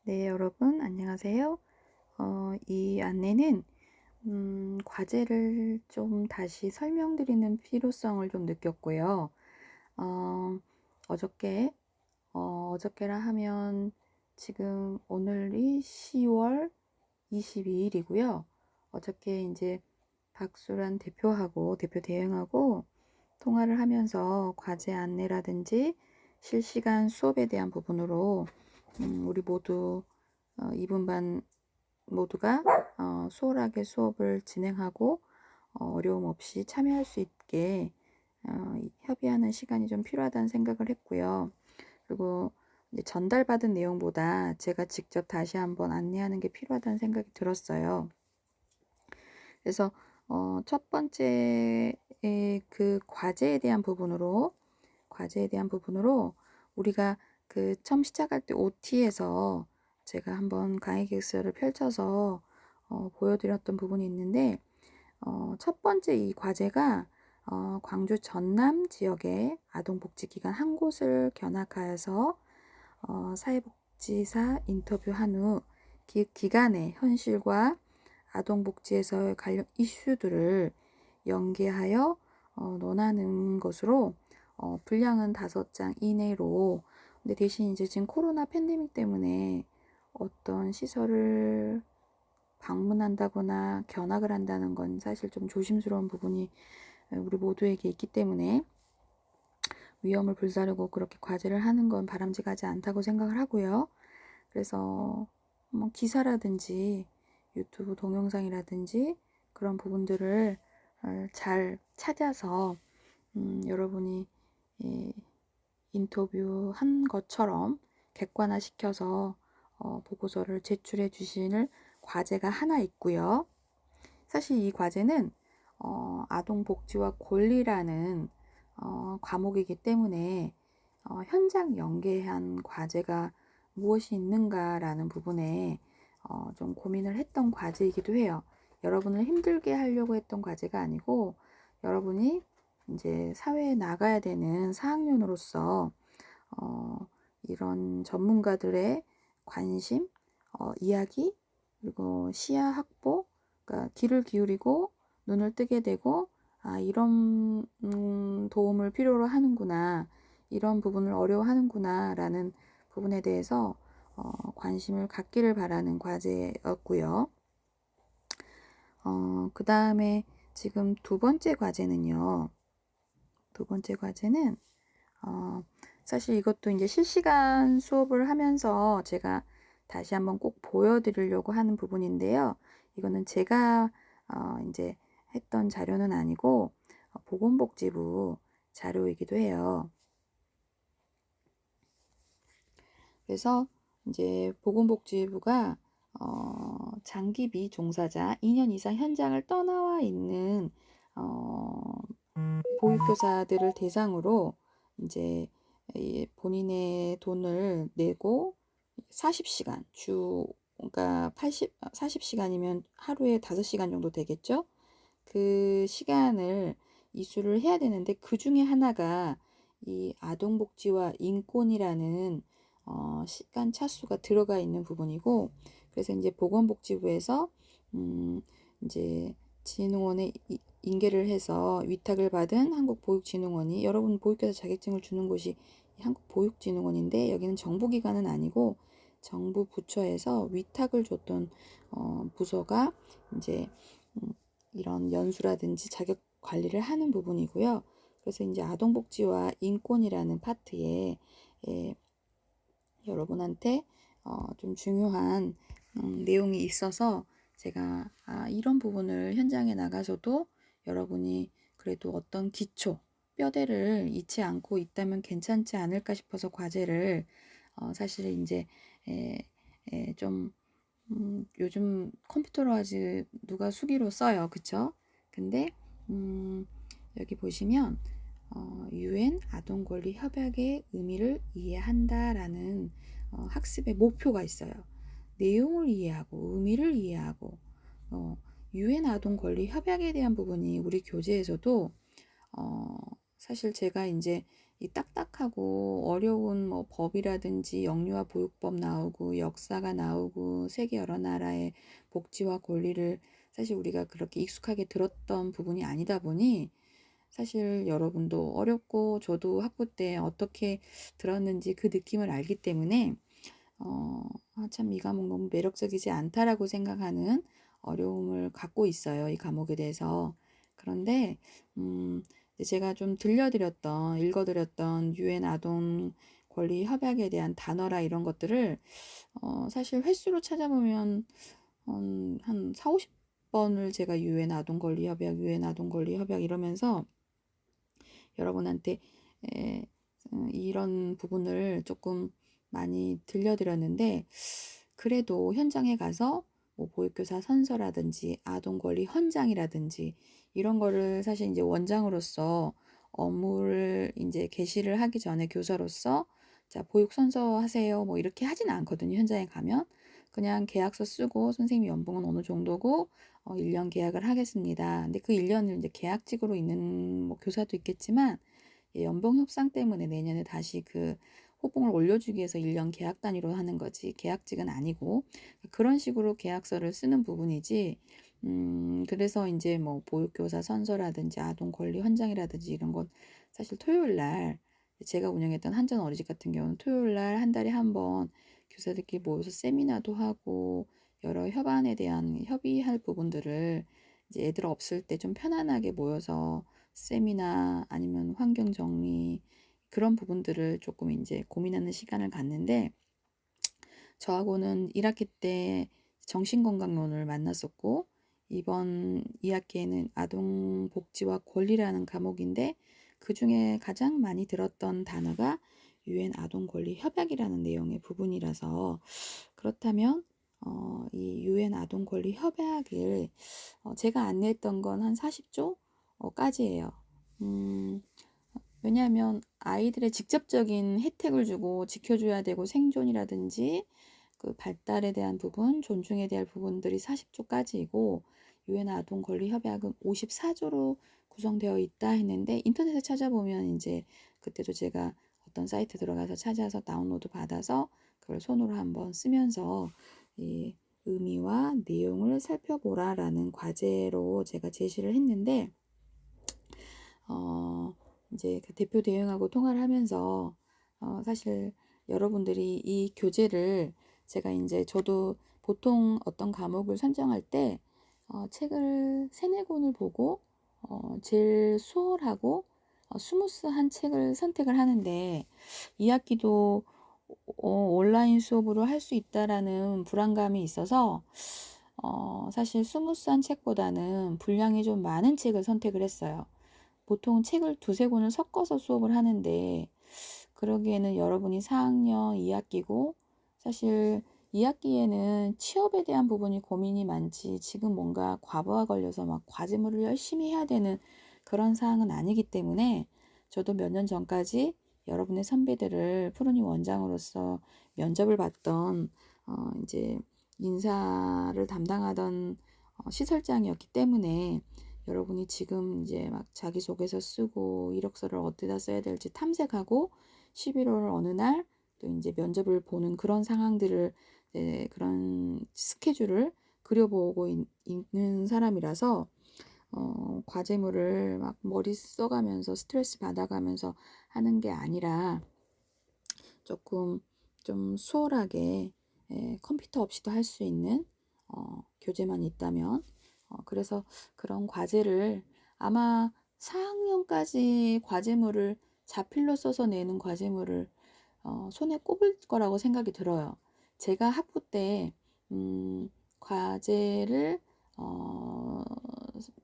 네, 여러분, 안녕하세요. 이 안내는, 과제를 좀 다시 설명드리는 필요성을 좀 느꼈고요. 어, 어저께, 어저께라 하면 지금 오늘이 10월 22일이고요. 어저께 이제 박수란 대표하고, 대표 대행하고 통화를 하면서 과제 안내라든지 실시간 수업에 대한 부분으로 우리 모두 2분반 모두가 수월하게 수업을 진행하고 어려움 없이 참여할 수 있게 협의하는 시간이 좀 필요하다는 생각을 했고요. 그리고 이제 전달받은 내용보다 제가 직접 다시 한번 안내하는 게 필요하다는 생각이 들었어요. 그래서 첫 번째 그 과제에 대한 부분으로 우리가 그 처음 시작할 때 OT에서 제가 한번 강의 계획서를 펼쳐서 보여드렸던 부분이 있는데 첫 번째 이 과제가 광주 전남 지역의 아동복지기관 한 곳을 견학하여서 사회복지사 인터뷰한 후 기관의 현실과 아동복지에서의 관련 이슈들을 연계하여 논하는 것으로 분량은 5장 이내로. 근데 대신 이제 지금 코로나 팬데믹 때문에 어떤 시설을 방문한다거나 견학을 한다는 건 사실 좀 조심스러운 부분이 우리 모두에게 있기 때문에 위험을 불사르고 그렇게 과제를 하는 건 바람직하지 않다고 생각을 하고요. 그래서 뭐 기사라든지 유튜브 동영상이라든지 그런 부분들을 잘 찾아서 여러분이 인터뷰한 것처럼 객관화시켜서 보고서를 제출해 주실 과제가 하나 있고요. 사실 이 과제는 아동복지와 권리라는 과목이기 때문에 현장 연계한 과제가 무엇이 있는가라는 부분에 좀 고민을 했던 과제이기도 해요. 여러분을 힘들게 하려고 했던 과제가 아니고 여러분이 이제 사회에 나가야 되는 4학년으로서 이런 전문가들의 관심, 이야기, 그리고 시야 확보, 그러니까 귀를 기울이고 눈을 뜨게 되고 이런 도움을 필요로 하는구나, 이런 부분을 어려워하는구나 라는 부분에 대해서 관심을 갖기를 바라는 과제였고요. 그 다음에 지금 두 번째 과제는요. 두 번째 과제는 사실 이것도 이제 실시간 수업을 하면서 제가 다시 한번 꼭 보여드리려고 하는 부분인데요. 이거는 제가 이제 했던 자료는 아니고 보건복지부 자료이기도 해요. 그래서 이제 보건복지부가 장기비 종사자 2년 이상 현장을 떠나와 있는 보육교사들을 대상으로 이제 본인의 돈을 내고 40시간 그러니까 40시간이면 하루에 5시간 정도 되겠죠? 그 시간을 이수를 해야 되는데 그 중에 하나가 이 아동복지와 인권이라는 시간 차수가 들어가 있는 부분이고, 그래서 이제 보건복지부에서 이제 진흥원에 인계를 해서 위탁을 받은 한국보육진흥원이, 여러분 보육교사 자격증을 주는 곳이 한국보육진흥원인데 여기는 정부기관은 아니고 정부 부처에서 위탁을 줬던 부서가 이제 이런 연수라든지 자격 관리를 하는 부분이고요. 그래서 이제 아동복지와 인권이라는 파트에 여러분한테 좀 중요한 내용이 있어서 제가 이런 부분을 현장에 나가서도 여러분이 그래도 어떤 기초, 뼈대를 잃지 않고 있다면 괜찮지 않을까 싶어서 과제를 사실 이제 좀 요즘 컴퓨터로 하지 누가 수기로 써요. 그쵸? 근데 여기 보시면 UN 아동권리 협약의 의미를 이해한다라는 학습의 목표가 있어요. 내용을 이해하고 의미를 이해하고 UN 아동권리 협약에 대한 부분이 우리 교재에서도 사실 제가 이제 이 딱딱하고 어려운 뭐 법이라든지 영유아 보육법 나오고 역사가 나오고 세계 여러 나라의 복지와 권리를 사실 우리가 그렇게 익숙하게 들었던 부분이 아니다 보니 사실 여러분도 어렵고 저도 학부 때 어떻게 들었는지 그 느낌을 알기 때문에 참 이 과목 너무 매력적이지 않다라고 생각하는 어려움을 갖고 있어요. 이 과목에 대해서. 그런데 이제 제가 좀 읽어드렸던 유엔 아동 권리 협약에 대한 단어라 이런 것들을 사실 횟수로 찾아보면 한 4, 50번을 제가 유엔 아동 권리 협약, 유엔 아동 권리 협약 이러면서 여러분한테 이런 부분을 조금 많이 들려드렸는데 그래도 현장에 가서 뭐 보육교사 선서라든지 아동권리 헌장이라든지 이런 거를 사실 이제 원장으로서 업무를 이제 개시를 하기 전에 교사로서 자 보육 선서하세요 뭐 이렇게 하진 않거든요. 현장에 가면 그냥 계약서 쓰고 선생님 연봉은 어느 정도고 1년 계약을 하겠습니다. 근데 그 1년을 이제 계약직으로 있는 뭐 교사도 있겠지만 연봉 협상 때문에 내년에 다시 그 호봉을 올려주기 위해서 1년 계약 단위로 하는 거지 계약직은 아니고 그런 식으로 계약서를 쓰는 부분이지 그래서 이제 뭐 보육교사 선서라든지 아동권리 헌장이라든지 이런 건 사실 토요일 날 제가 운영했던 한전 어린이집 같은 경우는 토요일 날 한 달에 한 번 교사들끼리 모여서 세미나도 하고 여러 협안에 대한 협의할 부분들을 이제 애들 없을 때 좀 편안하게 모여서 세미나 아니면 환경 정리 그런 부분들을 조금 이제 고민하는 시간을 갖는데 저하고는 1학기 때 정신건강론을 만났었고 이번 2학기에는 아동복지와 권리라는 과목인데 그 중에 가장 많이 들었던 단어가 유엔 아동권리 협약이라는 내용의 부분이라서 그렇다면 이 유엔 아동권리 협약을 제가 안내했던 건 한 40조 까지예요. 왜냐하면 아이들의 직접적인 혜택을 주고 지켜줘야 되고 생존이라든지 그 발달에 대한 부분, 존중에 대한 부분들이 40조까지이고 유엔 아동 권리 협약은 54조로 구성되어 있다 했는데 인터넷에 찾아보면 이제 그때도 제가 어떤 사이트 들어가서 찾아서 다운로드 받아서 그걸 손으로 한번 쓰면서 이 의미와 내용을 살펴보라라는 과제로 제가 제시를 했는데 이제 그 대표 대행하고 통화를 하면서 사실 여러분들이 이 교재를 제가 이제 저도 보통 어떤 과목을 선정할 때 책을 세네 권을 보고 제일 수월하고 스무스한 책을 선택을 하는데 이 학기도 온라인 수업으로 할 수 있다라는 불안감이 있어서 사실 스무스한 책보다는 분량이 좀 많은 책을 선택을 했어요. 보통 책을 두세 권을 섞어서 수업을 하는데 그러기에는 여러분이 4학년 2학기고 사실 2학기에는 취업에 대한 부분이 고민이 많지 지금 뭔가 과부하 걸려서 막 과제물을 열심히 해야 되는 그런 상황은 아니기 때문에 저도 몇 년 전까지 여러분의 선배들을 푸르니 원장으로서 면접을 받던 이제 인사를 담당하던 시설장이었기 때문에 여러분이 지금 이제 막 자기소개서 쓰고 이력서를 어디다 써야 될지 탐색하고 11월 어느 날 또 이제 면접을 보는 그런 상황들을 그런 스케줄을 그려보고 있는 사람이라서 과제물을 막 머리 써가면서 스트레스 받아가면서 하는 게 아니라 조금 좀 수월하게 컴퓨터 없이도 할 수 있는 교재만 있다면 그래서 그런 과제를 아마 4학년까지 과제물을 자필로 써서 내는 과제물을 손에 꼽을 거라고 생각이 들어요. 제가 학부 때 과제를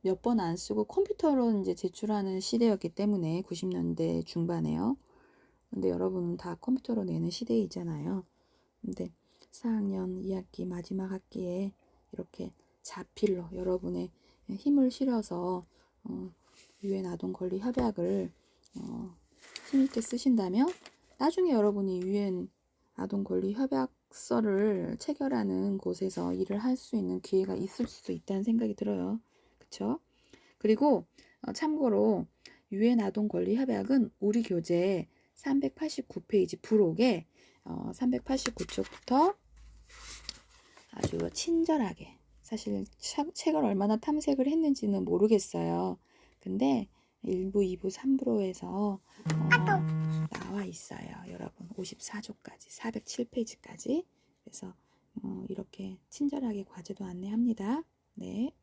몇 번 안 쓰고 컴퓨터로 이제 제출하는 시대였기 때문에 90년대 중반에요. 근데 여러분은 다 컴퓨터로 내는 시대이잖아요. 근데 4학년 2학기 마지막 학기에 이렇게 자필로 여러분의 힘을 실어서 유엔 아동 권리 협약을 힘있게 쓰신다면 나중에 여러분이 유엔 아동 권리 협약서를 체결하는 곳에서 일을 할 수 있는 기회가 있을 수도 있다는 생각이 들어요. 그쵸? 그리고 참고로 유엔 아동 권리 협약은 우리 교재에 389페이지 부록에 389쪽부터 아주 친절하게, 사실 책을 얼마나 탐색을 했는지는 모르겠어요. 근데 1부, 2부, 3부로 해서 나와 있어요. 여러분 54조까지 407페이지까지. 그래서 이렇게 친절하게 과제도 안내합니다. 네.